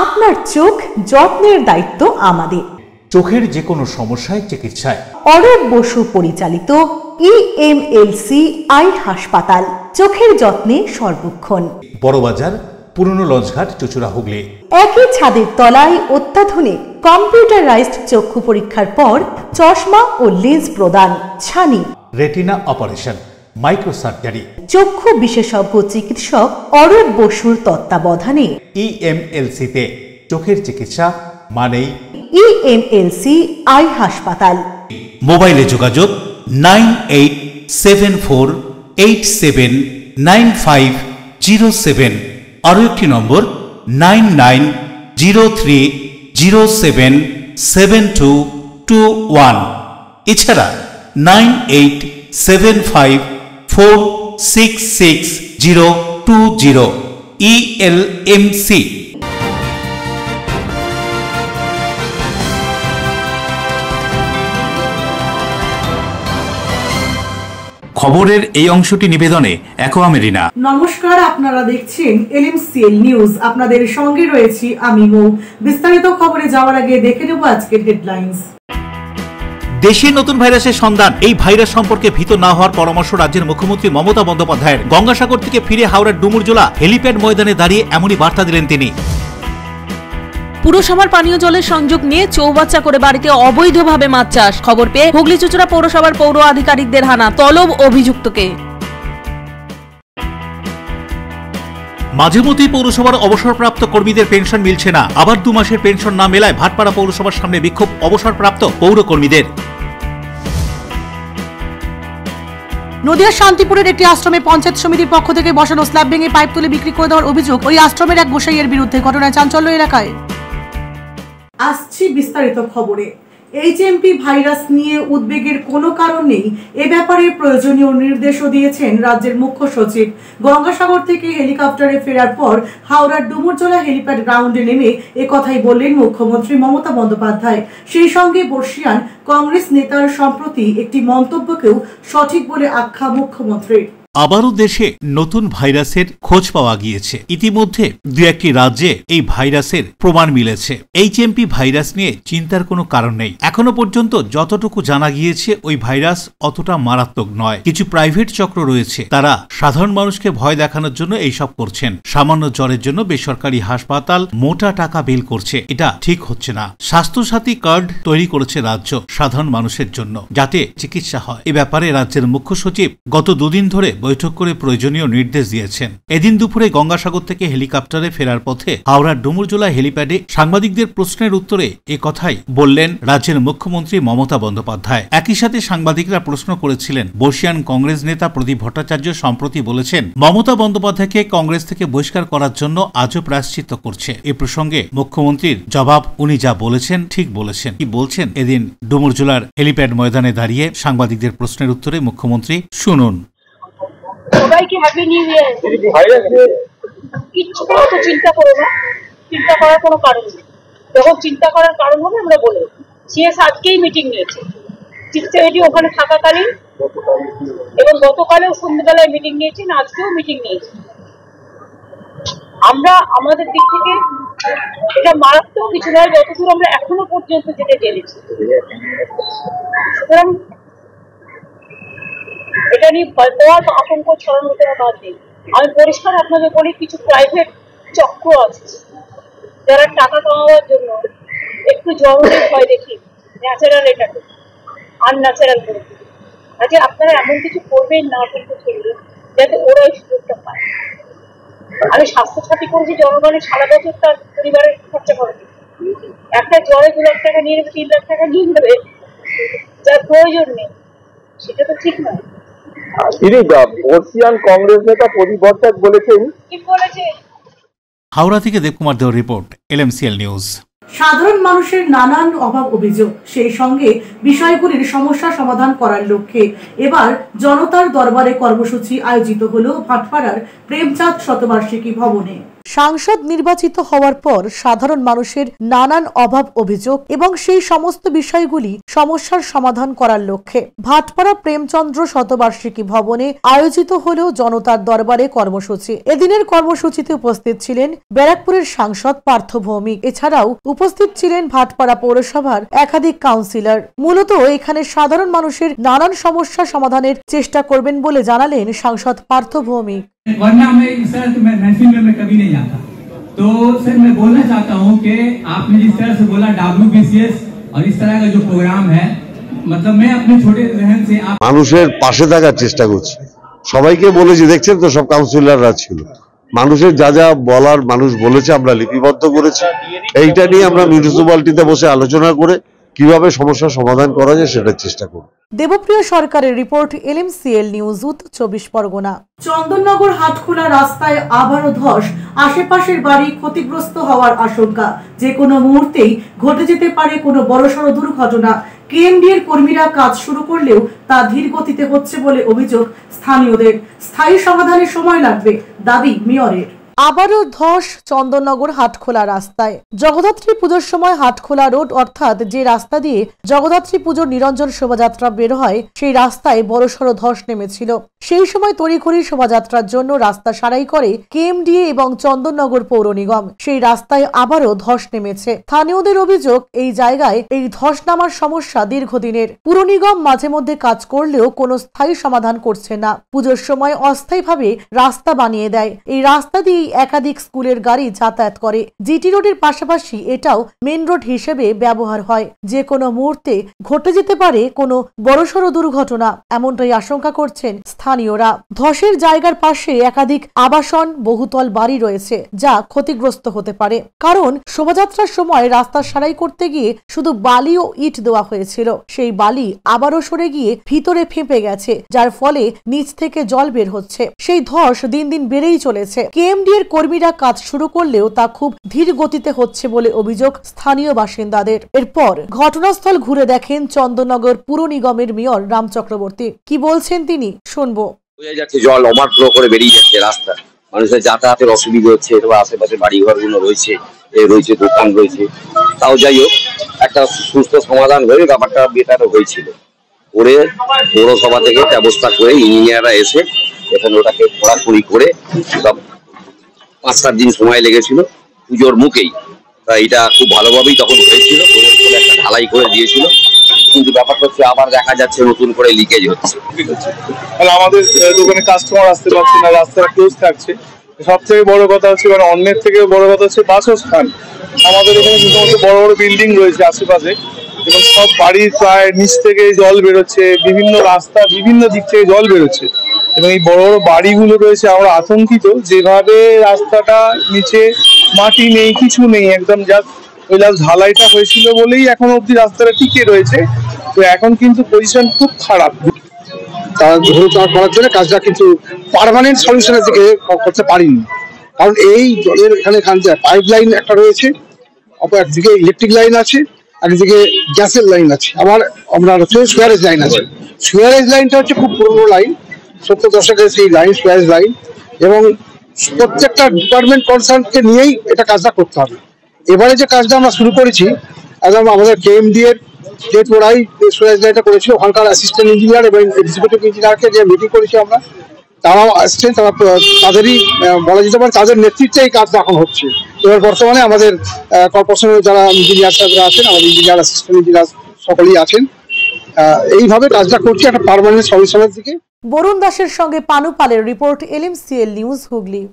আপনার চোখ যত্নের দায়িত্ব আমাদের। চোখের যে কোনো সমস্যায় চিকিৎসায় অরূপ বসু পরিচালিত EMLC আই হাসপাতাল, চোখের যত্নে সর্বক্ষণ। বড়বাজার, পুরনো লঞ্চঘাট, চুচুড়া, হুগলি। একই ছাদের তলায় অত্যাধুনিক কম্পিউটারাইজড চক্ষু পরীক্ষার পর চশমা ও লেন্স প্রদান, ছানি, রেটিনা অপারেশন, মাইক্রোসার্জারি। চক্ষু বিশেষজ্ঞ চিকিৎসক অরূপ বসুর তত্ত্বাবধানে EMLC-তে চোখের চিকিৎসা মানেই EMLC আই হাসপাতাল। মোবাইলে যোগাযোগ 9874879507। আরও একটি নম্বর 9903077221। এছাড়া 9875466020। ELMC। খবরের এই অংশটি নিবেদনে অ্যাকোয়া মেরিনা। নমস্কার, আপনারা দেখছেন LMCL নিউজ। আপনাদের সঙ্গে রয়েছি আমি মৌ। বিস্তারিত খবরে যাওয়ার আগে দেখে নেব আজকের হেডলাইন্স। দেশে নতুন ভাইরাসের সন্ধান। এই ভাইরাস সম্পর্কে ভীত না হওয়ার পরামর্শ রাজ্যের মুখ্যমন্ত্রী মমতা বন্দ্যোপাধ্যায়ের। গঙ্গাসাগর থেকে ফিরে হাওড়ার ডুমুরজোলা হেলিপ্যাড ময়দানে দাঁড়িয়ে এমনই বার্তা দিলেন তিনি। পুরসভার পানীয় জলের সংযোগ নিয়ে চৌবাচ্চা করে বাড়িতে অবৈধভাবে মাছ চাষ। খবর পেয়ে হুগলি চুচুড়া পৌরসভার পৌর আধিকারিকদের হানা, তলব অভিযুক্তকে। মাঝে মধ্যেই পৌরসভার অবসরপ্রাপ্ত কর্মীদের পেনশন মিলছে না। আবার 2 মাসের পেনশন না মেলায় ভাটপাড়া পৌরসভার সামনে বিক্ষোভ অবসরপ্রাপ্ত পৌর কর্মীদের। নদিয়ার শান্তিপুরের একটি আশ্রমে পঞ্চায়েত সমিতির পক্ষ থেকে বসানো স্ল্যাব ভেঙে পাইপ তুলে বিক্রি করে দেওয়ার অভিযোগ ওই আশ্রমের এক গোসাইয়ের বিরুদ্ধে। ঘটনায় চাঞ্চল্য এলাকায়। আসছি বিস্তারিত খবরে। HMP ভাইরাস নিয়ে উদ্বেগের কোনো কারণ নেই, এ ব্যাপারে প্রয়োজনীয় নির্দেশও দিয়েছেন রাজ্যের মুখ্য সচিব। গঙ্গাসাগর থেকে হেলিকপ্টারে ফেরার পর হাওড়ার ডুমুরজোলা হেলিপ্যাড গ্রাউন্ডে নেমে একথাই বললেন মুখ্যমন্ত্রী মমতা বন্দ্যোপাধ্যায়। সেই সঙ্গে বর্ষিয়ান কংগ্রেস নেতার সম্প্রতি একটি মন্তব্যকেও সঠিক বলে আখ্যা মুখ্যমন্ত্রীর। আবারও দেশে নতুন ভাইরাসের খোঁজ পাওয়া গিয়েছে। ইতিমধ্যে 2-1টি রাজ্যে এই ভাইরাসের প্রমাণ মিলেছে। HMP ভাইরাস নিয়ে চিন্তার কোনো কারণ নেই। এখনো পর্যন্ত যতটুকু জানা গিয়েছে ওই ভাইরাস অতটা মারাত্মক নয়। কিছু প্রাইভেট চক্র রয়েছে, তারা সাধারণ মানুষকে ভয় দেখানোর জন্য এইসব করছেন। সামান্য জ্বরের জন্য বেসরকারি হাসপাতাল মোটা টাকা বিল করছে, এটা ঠিক হচ্ছে না। স্বাস্থ্যসাথী কার্ড তৈরি করেছে রাজ্য সাধারণ মানুষের জন্য, যাতে চিকিৎসা হয়। এ ব্যাপারে রাজ্যের মুখ্য সচিব গত 2 দিন ধরে বৈঠক করে প্রয়োজনীয় নির্দেশ দিয়েছেন। এদিন দুপুরে গঙ্গাসাগর থেকে হেলিকপ্টারে ফেরার পথে হাওড়ার ডুমুরজোলা হেলিপ্যাডে সাংবাদিকদের প্রশ্নের উত্তরে এ কথাই বললেন রাজ্যের মুখ্যমন্ত্রী মমতা বন্দ্যোপাধ্যায়। একই সাথে সাংবাদিকরা প্রশ্ন করেছিলেন বর্ষিয়ান কংগ্রেস নেতা প্রদীপ ভট্টাচার্য সম্প্রতি বলেছেন মমতা বন্দ্যোপাধ্যায়কে কংগ্রেস থেকে বহিষ্কার করার জন্য আজও প্রায়শ্চিত্ত করছে। এ প্রসঙ্গে মুখ্যমন্ত্রীর জবাব, উনি যা বলেছেন ঠিক বলেছেন। কি বলছেন এদিন ডুমুরজোলার হেলিপ্যাড ময়দানে দাঁড়িয়ে সাংবাদিকদের প্রশ্নের উত্তরে মুখ্যমন্ত্রী, শুনুন। সবাইকে হ্যাপি নিউ ইয়ার। কিচ্ছু তো চিন্তা করো না, চিন্তা করার কোনো কারণ নেই। যখন চিন্তা করার কারণ হবে আমরা বলবো। সিএস আজকেই মিটিং নিয়েছে চিত্তএডি ওখানে থাকাকালীন, এবং গতকালেও সন্ধ্যাবেলায় মিটিং নিয়েছেন, আজকেও মিটিং নিয়েছি। আমরা আমাদের দিক থেকে এটা মারাত্মক কিছু নয় যতদূর আমরা এখনো পর্যন্ত যেটা জেনেছি। সুতরাং এটা নিয়ে ভয় পাওয়া বা আতঙ্ক ছড়ানোর কোনো কাজ নেই। আমি পরিষ্কার আপনাদের বলি, কিছু প্রাইভেট চক্র আছে যারা টাকা কামাবার জন্য একটু জরুরি ভয় দেখি ন্যাচারাল এটাকে আনন্যাচারাল করে দিই। আজকে আপনারা এমন কিছু করবেন না কিন্তু চলবে যাতে ওরা এই সুযোগটা পায়। আমি স্বাস্থ্যসাথী করেছি, জনগণের সারা বছর তার পরিবারের খরচা করে দিই। একটা জ্বরে 2 লাখ টাকা নিয়ে নেবে, 3 লাখ টাকা নিয়ে নেবে, যার প্রয়োজন নেই, সেটা তো ঠিক নয়। তিনি বর্ষিয়ান কংগ্রেস নেতা প্রদীপ ভট্টাচার্য বলেছেন। কি বলেছে? হাওড়া থেকে দেবকুমার দেওয়ার রিপোর্ট, LMCL নিউজ। সাধারণ মানুষের নানান অভাব অভিযোগ, সেই সঙ্গে বিষয়গুলির সমস্যা সমাধান করার লক্ষ্যে এবার জনতার দরবারে কর্মসূচি আয়োজিত হলো ভাটপাড়ার প্রেমচাঁদ শতবার্ষিকী ভবনে। সাংসদ নির্বাচিত হওয়ার পর সাধারণ মানুষের নানান অভাব অভিযোগ এবং সেই সমস্ত বিষয়গুলি সমস্যার সমাধান করার লক্ষ্যে ভাটপাড়া প্রেমচন্দ্র শতবার্ষিকী ভবনে আয়োজিত হলেও জনতার দরবারে কর্মসূচি। এদিনের কর্মসূচিতে উপস্থিত ছিলেন ব্যারাকপুরের সাংসদ পার্থ ভৌমিক। এছাড়াও উপস্থিত ছিলেন ভাটপাড়া পৌরসভার একাধিক কাউন্সিলর। মূলত এখানে সাধারণ মানুষের নানান সমস্যা সমাধানের চেষ্টা করবেন বলে জানালেন সাংসদ পার্থ ভৌমিক। वरना मैं महफिल में कभी नहीं आता। तो सर मैं बोलना चाहता हूँ कि आपने जिस तरह से बोला WBCS और इस तरह का जो प्रोग्राम है, मतलब मैं अपने छोटे जहन से মানুষের পাশে থাকার চেষ্টা করছি। সবাইকে বলেছি, দেখছেন তো সব কাউন্সিলররা ছিল, মানুষের যা যা বলার মানুষ বলেছে আমরা লিপিবদ্ধ করেছি। এইটা নিয়ে আমরা মিউনিসিপ্যালিটিতে বসে আলোচনা করে কিভাবে সমস্যার সমাধান করা যায় সেটার চেষ্টা করব। দেবপ্রিয় সরকারের রিপোর্ট, LMCL নিউজ, উত্তর 24 পরগনা। চন্দননগর হাটখোলা রাস্তায় আবারও ধস, আশেপাশের বাড়ি ক্ষতিগ্রস্ত হওয়ার আশঙ্কা। যে কোনো মুহূর্তেই ঘটে যেতে পারে কোনো বড়সড় দুর্ঘটনা। কেএমডি এর কর্মীরা কাজ শুরু করলেও তা ধীর গতিতে হচ্ছে বলে অভিযোগ স্থানীয়দের। স্থায়ী সমাধানের সময় লাগবে দাবি মেয়রের। আবারও ধস চন্দননগর হাটখোলা রাস্তায়। জগদ্ধাত্রী পুজোর সময় হাটখোলা রোড অর্থাৎ যে রাস্তা দিয়ে জগদ্ধাত্রী পুজোর নিরঞ্জন শোভাযাত্রা বের হয় সেই রাস্তায় বড়সড় ধস নেমেছিল। সেই সময় তড়িঘড়ি শোভাযাত্রার জন্য রাস্তা সারাই করে কেএমডিএ এবং চন্দননগর পৌর নিগম। সেই রাস্তায় আবারও ধস নেমেছে। স্থানীয়দের অভিযোগ, এই জায়গায় এই ধস নামার সমস্যা দীর্ঘদিনের। পুর নিগম মাঝে মধ্যে কাজ করলেও কোনো স্থায়ী সমাধান করছে না। পুজোর সময় অস্থায়ীভাবে রাস্তা বানিয়ে দেয়। এই রাস্তা দিয়ে একাধিক স্কুলের গাড়ি যাতায়াত করে। জিটি রোডের পাশাপাশি এটাও মেন রোড হিসেবে ব্যবহার হয়। যে কোনো মুহূর্তে ঘটে যেতে পারে কোনো বড়সড় দুর্ঘটনা, এমনটাই আশঙ্কা করছেন স্থানীয়রা। ধসের জায়গার পাশে একাধিক আবাসন বহুতল বাড়ি রয়েছে যা ক্ষতিগ্রস্ত হতে পারে। কারণ শোভাযাত্রার সময় রাস্তা সারাই করতে গিয়ে শুধু বালি ও ইট দেওয়া হয়েছিল, সেই বালি আবারও সরে গিয়ে ভিতরে ফেঁপে গেছে, যার ফলে নিচ থেকে জল বের হচ্ছে। সেই ধস দিন দিন বেড়েই চলেছে। কেএমডি এর কর্মীরা কাজ শুরু করলেও তা খুব ধীর গতিতে হচ্ছে বলে অভিযোগ স্থানীয় বাসিন্দাদের। এরপর ঘটনাস্থল ঘুরে দেখেন চন্দননগর পুর নিগমের মেয়র রাম চক্রবর্তী। কি বলছেন তিনি শুনবো। বোঝা যাচ্ছে জল ওভারফ্লো করে বেরিয়ে যাচ্ছে রাস্তা, মানুষের যাতায়াতের অসুবিধা হচ্ছে। এবার আশেপাশে বাড়িঘর গুলো রয়েছে, দোকান রয়েছে। তাও যাই হোক, একটা সুস্থ সমাধান হয়ে ব্যাপারটা বেটারও হয়েছিল। করে পৌরসভা থেকে ব্যবস্থা করে ইঞ্জিনিয়াররা এসে এখানে ওটাকে খোঁড়াখুড়ি করে 5-7 দিন সময় লেগেছিল পুজোর মুখেই। তা এটা খুব ভালোভাবেই তখন হয়েছিল, একটা ঢালাই করে দিয়েছিল। কিন্তু ব্যাপারটা হচ্ছে আবার দেখা যাচ্ছে নতুন করে লিকেজ হচ্ছে। আমাদের দোকানে কাস্টমার আসতে পারছে না, রাস্তাটা ক্লোজ থাকছে। সব থেকে বড় কথা হচ্ছে, মানে অন্যের থেকে বড় কথা হচ্ছে বাসস্থান। আমাদের এখানে যে সমস্ত বড় বড় বিল্ডিং রয়েছে আশেপাশে, এবং সব বাড়ির প্রায় নিচ থেকে জল বেরোচ্ছে, বিভিন্ন রাস্তা বিভিন্ন দিক থেকে জল বেরোচ্ছে। এবং এই বড় বড় বাড়িগুলো রয়েছে, আমরা আতঙ্কিত। যেভাবে রাস্তাটা নিচে মাটি নেই, কিছু নেই, একদম জাস্ট ওই লাস্ট ঢালাইটা হয়েছিল বলেই এখন অব্দি রাস্তাটা টিকে রয়েছে। তো এখন কিন্তু পজিশন খুব খারাপ। করার জন্য কাজটা কিন্তু পার্মানেন্ট সলিউশনের দিকে করতে পারিনি। কারণ এই জলের এখানে পাইপ লাইন একটা রয়েছে, অপর একদিকে ইলেকট্রিক লাইন আছে, একদিকে গ্যাসের লাইন আছে, আবার আমরা সুয়ারেজ লাইন আছে। সুয়ারেজ লাইনটা হচ্ছে খুব পুরোনো লাইন, 70 দশকের সেই লাইন, সুয়ারেজ লাইন। এবং প্রত্যেকটা ডিপার্টমেন্ট কনসার্নকে নিয়েই এটা কাজটা করতে হবে। এবারে যে কাজটা আমরা শুরু করেছি, একদম আমাদের কেএমডি এর যে ওরাই সুয়ারেজ লাইনটা করেছিল, ওখানকার অ্যাসিস্ট্যান্ট ইঞ্জিনিয়ার এবং এক্সিকিউটিভ ইঞ্জিনিয়ারকে যে মিটিং করেছি আমরা, তারাও আসছেন। তারা তাদেরই বলা যেতে পারে তাদের নেতৃত্বে এই কাজটা এখন হচ্ছে। এবার বর্তমানে আমাদের কর্পোরেশনের যারা ইঞ্জিনিয়ার সাহেবরা আছেন, আমাদের ইঞ্জিনিয়ার, অ্যাসিস্ট্যান্ট ইঞ্জিনিয়ার সকলেই আছেন। এইভাবে কাজটা করছে একটা পার্মানেন্ট সলিউশনের দিকে। বরুণ দাসের সঙ্গে পানু পালের report, LMCL news, Hooghly.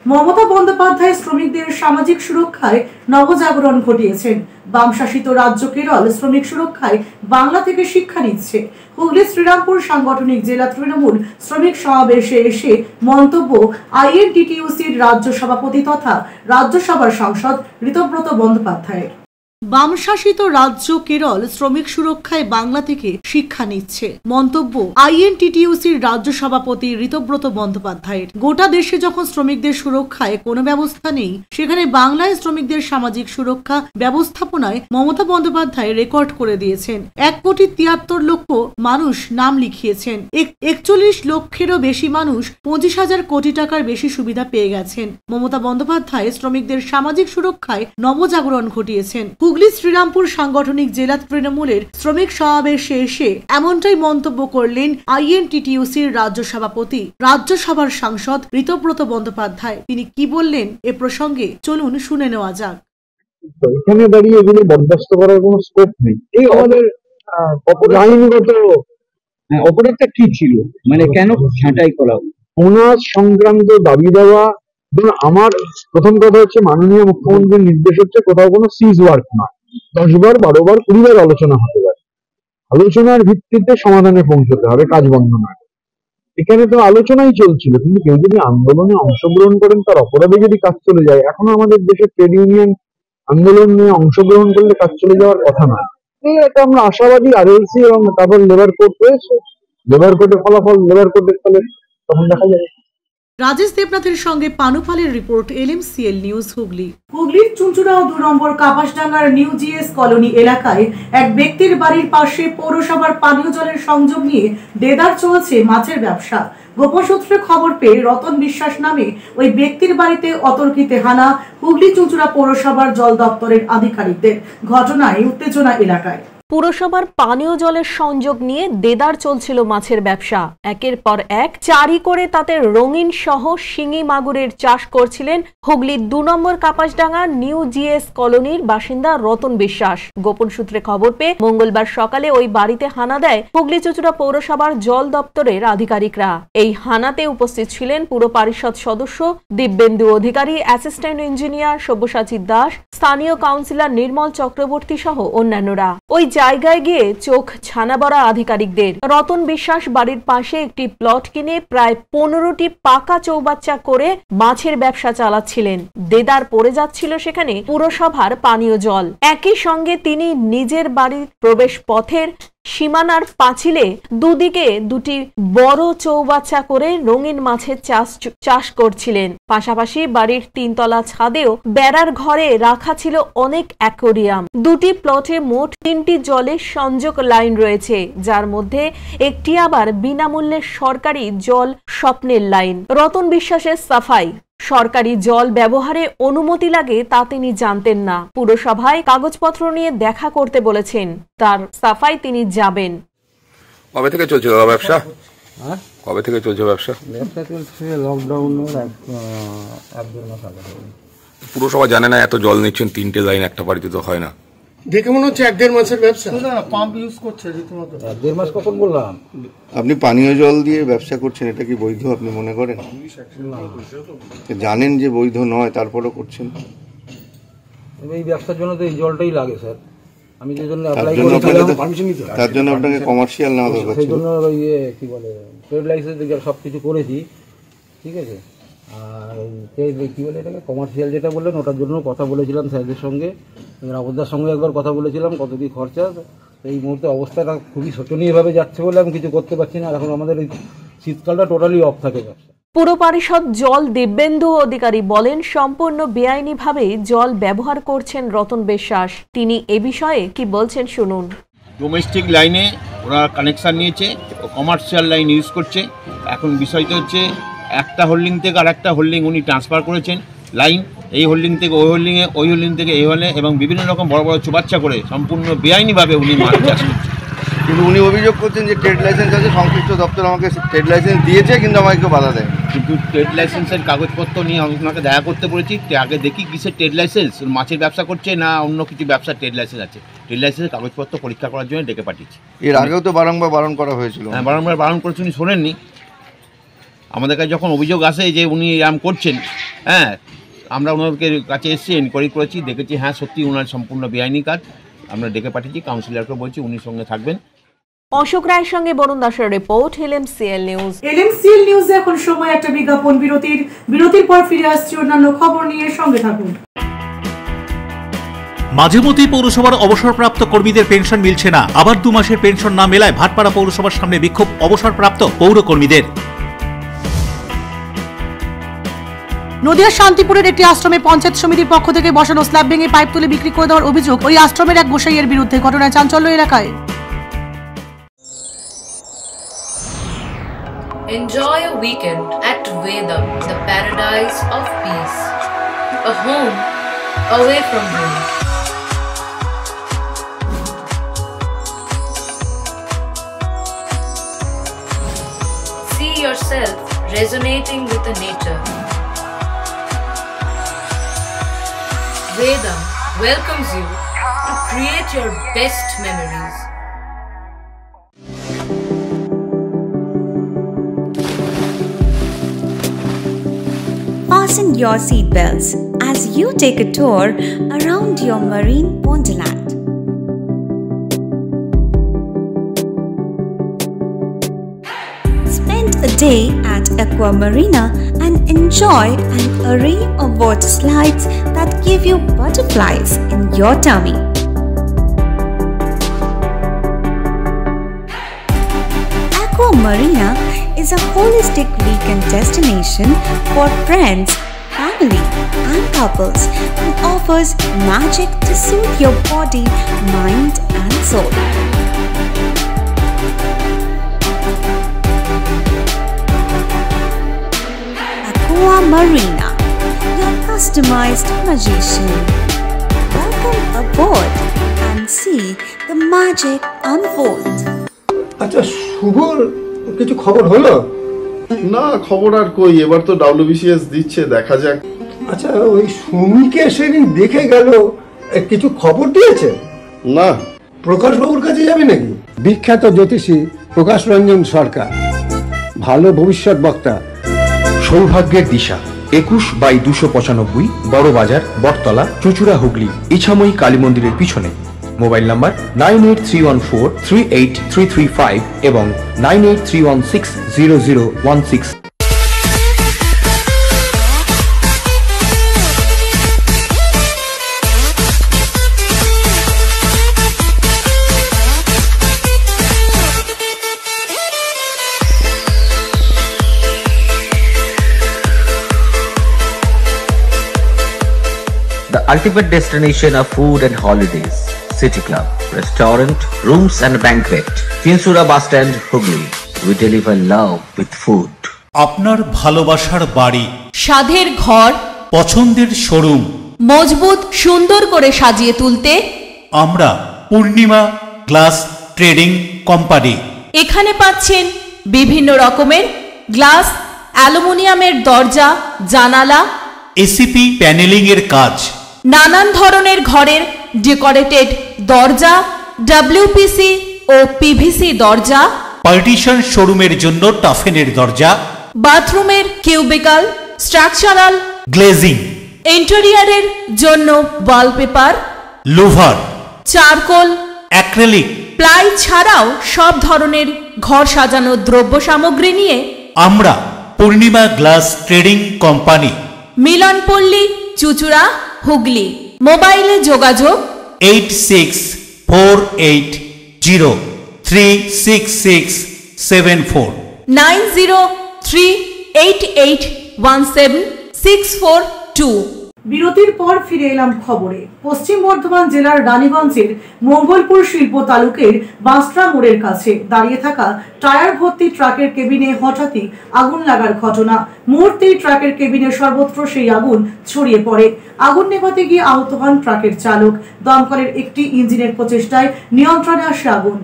Mamata Bandyopadhyay শ্রমিকদের সামাজিক সুরক্ষায় নবজাগরণ ঘটিয়েছেন। বাম শাসিত রাজ্য কেরল শ্রমিক সুরক্ষায় বাংলা থেকে শিক্ষা নিচ্ছে। হুগলি শ্রীরামপুর সাংগঠনিক জেলা তৃণমূল শ্রমিক সমাবেশে এসে মন্তব্য INTTUC-র রাজ্য সভাপতি তথা রাজ্যসভার সাংসদ ঋতব্রত বন্দ্যোপাধ্যায়ের। বামশাসিত রাজ্য কেরল শ্রমিক সুরক্ষায় বাংলা থেকে শিক্ষা নিচ্ছে মন্তব্য আইএনটিটিইউসির রাজ্য সভাপতি ঋতব্রত বন্দ্যোপাধ্যায়ের। গোটা দেশে যখন শ্রমিকদের সুরক্ষায় কোনো ব্যবস্থা নেই, সেখানে বাংলায় শ্রমিকদের সামাজিক সুরক্ষা ব্যবস্থাপনায় মমতা বন্দ্যোপাধ্যায় রেকর্ড করে দিয়েছেন। 1,73,00,000 মানুষ নাম লিখিয়েছেন। 41 লক্ষেরও বেশি মানুষ 25,000 কোটি টাকার বেশি সুবিধা পেয়ে গেছেন। মমতা বন্দ্যোপাধ্যায় শ্রমিকদের সামাজিক সুরক্ষায় নবজাগরণ ঘটিয়েছেন। হুগলি শ্রীরামপুর সাংগঠনিক জেলা তৃণমূলের শ্রমিক সমাবেশে এসে এমনটাই মন্তব্য করলেন আইএনটিটিইউসির রাজ্য সভাপতি, রাজ্যসভার সাংসদ ঋতব্রত বন্দ্যোপাধ্যায়। তিনি কি বললেন এ প্রসঙ্গে চলুন শুনে নেওয়া যাক। এখানে দাঁড়িয়ে এগুলো বরদাস্ত করার কোনো স্কোপ নেই। এই আমাদের আইনগত অপরাধটা কি ছিল, মানে কেন ছাঁটাই করা ওনার সংক্রান্ত দাবি দেওয়া। ধরুন, আমার প্রথম কথা হচ্ছে মাননীয় মুখ্যমন্ত্রীর নির্দেশ হচ্ছে কোথাও কোনো সিজ ওয়ার্ক নয়। 10 বার 12 বার 20 বার আলোচনা হতে পারে, আলোচনার ভিত্তিতে সমাধানে পৌঁছতে হবে, কাজ বন্ধ নয়। এখানে তো আলোচনাই চলছিল, কিন্তু কেউ যদি আন্দোলনে অংশগ্রহণ করেন তার অপরাধে যদি কাজ চলে যায়, এখনো আমাদের দেশে ট্রেড ইউনিয়ন আন্দোলন নিয়ে অংশগ্রহণ করলে কাজ চলে যাওয়ার কথা নয়। এটা আমরা আশাবাদী। আরএলসি এবং তারপর লেবার কোর্ট রয়েছে, লেবার কোর্টের ফলাফল লেবার কোর্টের ফলে তখন দেখা যাবে। রাজেশ দেবনাথের সঙ্গে পানুপালের রিপোর্ট, এলএমসিএল নিউজ হুগলি। হুগলির চুঁচুড়া 2 নম্বর কাপাসডাঙ্গার নিউ জিএস কলোনি এলাকায় এক ব্যক্তির বাড়ির পাশে পৌরসভার পানীয় জলের সংযোগ নিয়ে দেদার চলছে মাছের ব্যবসা। গোপন সূত্রে খবর পেয়ে রতন বিশ্বাস নামে ওই ব্যক্তির বাড়িতে অতর্কিতে হানা হুগলি চুঁচুড়া পৌরসভার জল দপ্তরের আধিকারিকদের। ঘটনায় উত্তেজনা এলাকায়। পুরসভার পানীয় জলের সংযোগ নিয়ে দেদার চলছিল মাছের ব্যবসা। একের পর এক চারি করে তাতে রঙিন সহ শিঙি মাগুরের চাষ করছিলেন হুগলির 2 নম্বর কাপাসডাঙ্গা নিউ জিএস কলোনির বাসিন্দা রতন বিশ্বাস। গোপন সূত্রে খবর পেয়ে মঙ্গলবার সকালে ওই বাড়িতে হানা দেয় হুগলি চুঁচুড়া পৌরসভার জল দপ্তরের আধিকারিকরা। এই হানাতে উপস্থিত ছিলেন পুর পরিষদ সদস্য দিব্যেন্দু অধিকারী, অ্যাসিস্ট্যান্ট ইঞ্জিনিয়ার সব্যসাচী দাস, স্থানীয় কাউন্সিলর নির্মল চক্রবর্তী সহ অন্যান্যরা। ওই জায়গায় গিয়ে চোখ ছানা বড়া আধিকারিকদের। রতন বিশ্বাস বাড়ির পাশে একটি প্লট কিনে প্রায় 15টি পাকা চৌবাচ্চা করে মাছের ব্যবসা চালাচ্ছিলেন। দেদার পড়ে যাচ্ছিল সেখানে পুরসভার পানীয় জল। একই সঙ্গে তিনি নিজের বাড়ির প্রবেশ পথের সীমানার পাঁচিলে দুদিকে 2টি বড় চৌবাচ্চা করে রঙিন মাছের চাষ করছিলেন। পাশাপাশি বাড়ির 3 তলা ছাদেও বেড়ার ঘরে রাখা ছিল অনেক অ্যাকোরিয়াম। 2টি প্লটে মোট 3টি জলের সংযোগ লাইন রয়েছে, যার মধ্যে একটি আবার বিনামূল্যে সরকারি জল স্বপ্নের লাইন। রতন বিশ্বাসের সাফাই, সরকারি জল ব্যবহারে অনুমতি লাগে তা তিনি জানতেন না। পুরসভায় কাগজপত্র নিয়ে দেখা করতে বলেছেন, তার সাফাই তিনি যাবেন। কবে থেকে চলছে ব্যবসা? কবে থেকে চলছে ব্যবসা? ব্যবসা চলছে লকডাউনের 1-1.5 মাস আগে। পুরসভা জানে না এত জল নিচ্ছেন, 3টে লাইন একটা বাড়িতে তো হয় না। দেখে মনে হচ্ছে 1-1.5 মাসের ব্যবসা। পাম্প ইউজ করছে রীতিমতো। 1.5 মাস কখন বললাম? আপনি পানীয় জল দিয়ে ব্যবসা করছেন, এটা কি বৈধ আপনি মনে করেন? জানেন যে বৈধ নয়, তারপরও করছেন। এই ব্যবসার জন্য তো এই জলটাই লাগে স্যার। আমি যে জন্য অ্যাপ্লাই করেছিলাম তার জন্য আপনাকে কমার্শিয়াল নেওয়া দরকার ছিল। সেই জন্য কি বলে ট্রেড লাইসেন্স দিয়ে সব কিছু করেছি, ঠিক আছে। আর কি বলে এটাকে কমার্শিয়াল যেটা বললেন, ওটার জন্য কথা বলেছিলাম স্যারদের সঙ্গে, রাবতদার সঙ্গে একবার কথা বলেছিলাম কত কি খরচা। এই মুহূর্তে অবস্থাটা খুবই শোচনীয়ভাবে যাচ্ছে বলে আমি কিছু করতে পারছি না। এখন আমাদের এই শীতকালটা টোটালি অফ থাকে ব্যবসা। পুর পরিষদ জল দিব্যেন্দু অধিকারী বলেন, সম্পূর্ণ বেআইনিভাবে জল ব্যবহার করছেন রতন বিশ্বাস। তিনি এ বিষয়ে কি বলছেন শুনুন। ডোমেস্টিক লাইনে ওরা কানেকশান নিয়েছে, ও কমার্শিয়াল লাইন ইউজ করছে। এখন বিষয়টা হচ্ছে একটা হোল্ডিং থেকে আর একটা হোল্ডিং উনি ট্রান্সফার করেছেন লাইন, এই হোল্ডিং থেকে ওই হোল্ডিংয়ে, ওই হোল্ডিং থেকে এই হলে, এবং বিভিন্ন রকম বড় বড় চুবাচ্চা করে সম্পূর্ণ বেআইনিভাবে উনি মাছ চাষ করছেন। কিন্তু উনি অভিযোগ করছেন যে ট্রেড লাইসেন্স আছে, সংশ্লিষ্ট দপ্তর আমাকে ট্রেড লাইসেন্স দিয়েছে কিন্তু আমাকে কেউ বাধা দেয়। কিন্তু ট্রেড লাইসেন্সের কাগজপত্র নিয়ে ওনাকে দেখা করতে বলেছি, আগে দেখি কিসের ট্রেড লাইসেন্স, মাছের ব্যবসা করছে না অন্য কিছু ব্যবসার ট্রেড লাইসেন্স আছে। ট্রেড লাইসেন্সের কাগজপত্র পরীক্ষা করার জন্য ডেকে পাঠিয়েছি। এর আগেও তো বারংবার বারণ করা হয়েছিল। হ্যাঁ, বারংবার বারণ করেছি, উনি শোনেননি। আমাদের কাছে যখন অভিযোগ আসে যে উনি এরম করছেন, হ্যাঁ, আমরা ওনাদের কাছে এসেছি, এনকোয়ারি করেছি, দেখেছি হ্যাঁ সত্যি ওনার সম্পূর্ণ বেআইনি কাজ। আমরা ডেকে পাঠিয়েছি, কাউন্সিলরকে বলছি উনি সঙ্গে থাকবেন। অশোক রায়ের সঙ্গে বরুণ দাসের রিপোর্ট, এলএমসিএল নিউজ। এলএমসিএল নিউজে এখন সময় একটা বিজ্ঞাপন বিরতির পর ফিরে আসছি অন্যান্য খবর নিয়ে, সঙ্গে থাকুন। মাঝে মধ্যেই পৌরসভার অবসরপ্রাপ্ত কর্মীদের পেনশন মিলছে না, আবার 2 মাসের পেনশন না মেলায় ভাটপাড়া পৌরসভার সামনে বিক্ষোভ অবসরপ্রাপ্ত পৌর কর্মীদের। নদিয়ার শান্তিপুরের একটি আশ্রমে পঞ্চায়েত সমিতির পক্ষ থেকে বসানো স্ল্যাব ভেঙে পাইপ তুলে বিক্রি করে দেওয়ার অভিযোগ ওই আশ্রমের এক গোসাইয়ের বিরুদ্ধে। ঘটনায় চাঞ্চল্য এলাকায়। Enjoy a weekend at Vedam, the paradise of peace. A home away from home. See yourself resonating with the nature. Vedam welcomes you to create your best memories. Fasten your seatbelts as you take a tour around your marine wonderland. Spend a day at Aqua Marina and enjoy an array of water slides that give you butterflies in your tummy. Aqua Marina is a holistic weekend destination for friends, family and couples and offers magic to soothe your body, mind and soul. Aqua Marina, your customized magician. Welcome aboard and see the magic unfold. আচ্ছা, শুভর কিছু খবর হলো? না, খবর আর কই, এবার তো WBCS দিচ্ছে, দেখা যাক। আচ্ছা, ওই সুমিকে সেদিন দেখে গেল, কিছু খবর দিয়েছে? না। প্রকাশ বাবুর কাছে যাবে নাকি? বিখ্যাত জ্যোতিষী প্রকাশ রঞ্জন সরকার, ভালো ভবিষ্যৎ বক্তা। সৌভাগ্যের দিশা 21/295 বড় বাজার, বটতলা, চুচুড়া, হুগলি, ইছাময়ী কালী মন্দিরের পিছনে। মোবাইল নাম্বার 9831438335 এবং 9831600016। The ultimate destination of food and holidays. City Club, restaurant, rooms and banquet. Chinsura Bus Stand, Hugli. We deliver love with food. আপনার ভালোবাসার বাড়ি, স্বাদের ঘর, পছন্দের শোরুম মজবুত সুন্দর করে সাজিয়ে তুলতে আমরা পূর্ণিমা গ্লাস ট্রেডিং কোম্পানি। এখানে পাচ্ছেন বিভিন্ন রকমের গ্লাস, অ্যালুমিনিয়ামের দরজা, জানালা, এসিপি প্যানেলিং এর কাজ, নানান ধরনের ঘরের ডেকোরেটেড দরজা, WPC ও PVC দরজা, পার্টিশন শোরুমের জন্য টাফেনের দরজা, বাথরুমের কিউবিকাল, স্ট্রাকচারাল গ্লেজিং, ইন্টেরিয়রের জন্য wallpaper, louver, charcoal, acrylic, ply ছাড়াও সব ধরনের ঘর সাজানোর দ্রব্য সামগ্রী নিয়ে আমরা Purnima glass trading company, Milanpalli, Chuchura, Hooghly. মোবাইলে যোগাযোগ 8640366674 9038817642। বিরতির পর ফিরে এলাম খবরে। পশ্চিম বর্ধমান জেলার রানীগঞ্জের মঙ্গলপুর শিল্প তালুকের বাঁশরা মোড়ের কাছে দাঁড়িয়ে থাকা টায়ার ভর্তি ট্রাকের কেবিনে হঠাৎই আগুন লাগার ঘটনা। মুহূর্তেই ট্রাকের কেবিনে সর্বত্র সেই আগুন ছড়িয়ে পড়ে। আগুন নেভাতে গিয়ে আহত হন ট্রাকের চালক। দমকলের একটি ইঞ্জিনের প্রচেষ্টায় নিয়ন্ত্রণে আসে আগুন।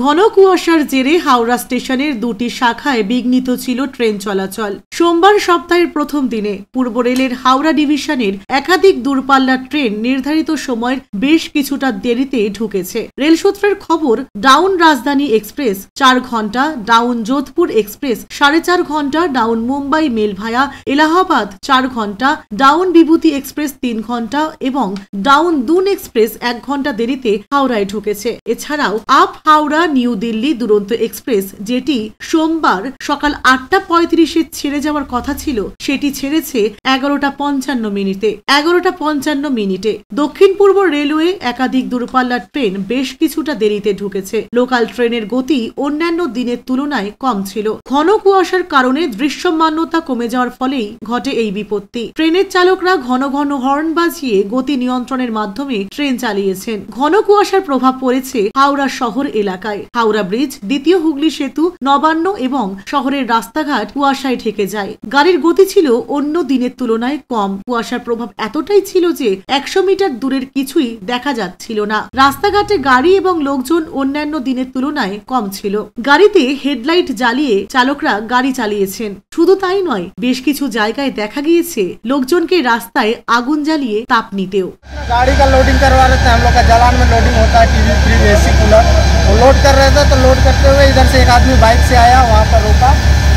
ঘন কুয়াশার জেরে হাওড়া স্টেশনের দুটি শাখায় বিঘ্নিত ছিল ট্রেন চলাচল। সোমবার সপ্তাহের প্রথম দিনে পূর্ব রেলের হাওড়া ডিভিশনের একাধিক দূরপাল্লার ট্রেন নির্ধারিত সময়ের বেশ কিছুটা দেরিতে ঢুকেছে। রেল সূত্রের খবর, ডাউন রাজধানী এক্সপ্রেস 4 ঘন্টা, ডাউন যোধপুর এক্সপ্রেস 4.5 ঘন্টা, ডাউন মুম্বাই মেল ভায়া এলাহাবাদ 4 ঘন্টা, ডাউন বিভূতি এক্সপ্রেস 3 ঘন্টা এবং ডাউন দুন এক্সপ্রেস 1 ঘন্টা দেরিতে হাওড়ায় ঢুকেছে। এছাড়াও আপ হাওড়া হাওড়া নিউ দিল্লি দুরন্ত এক্সপ্রেস যেটি সোমবার সকাল 8:35 ছেড়ে যাওয়ার কথা ছিল সেটি ছেড়েছে 11:55 মিনিটে। দক্ষিণ পূর্ব রেলওয়ে একাধিক দূরপাল্লার ট্রেন বেশ কিছুটা দেরিতে ঢুকেছে। লোকাল ট্রেনের গতি অন্যান্য দিনের তুলনায় কম ছিল। ঘন কুয়াশার কারণে দৃশ্যমানতা কমে যাওয়ার ফলেই ঘটে এই বিপত্তি। ট্রেনের চালকরা ঘন ঘন হর্ন বাজিয়ে গতি নিয়ন্ত্রণের মাধ্যমে ট্রেন চালিয়েছেন। ঘন কুয়াশার প্রভাব পড়েছে হাওড়া শহর এলাকায়। হাওড়া ব্রিজ, দ্বিতীয় হুগলি সেতু, নবান্ন এবং শহরের রাস্তাঘাট কুয়াশায় ঢেকে যায়। গাড়ির গতি ছিল অন্য দিনের তুলনায় কম। কুয়াশার প্রভাব এতটাই ছিল যে 100 মিটার দূরের কিছুই দেখা যাচ্ছিল না। রাস্তাঘাটে গাড়ি এবং লোকজন অন্যান্য দিনের তুলনায় কম ছিল। গাড়িতে হেডলাইট জ্বালিয়ে চালকরা গাড়ি চালিয়েছেন। শুধু তাই নয়, বেশ কিছু জায়গায় দেখা গিয়েছে লোকজনকে রাস্তায় আগুন জ্বালিয়ে তাপ নিতেও। गाड़ी का लोडिंग करवा रहे थे, हम लोग का जलान में लोडिंग होता है, टीवी फ्रिज एसी कूलर, वो लोड कर रहे थे। तो लोड करते हुए इधर से एक आदमी बाइक से आया, वहाँ पर रोका,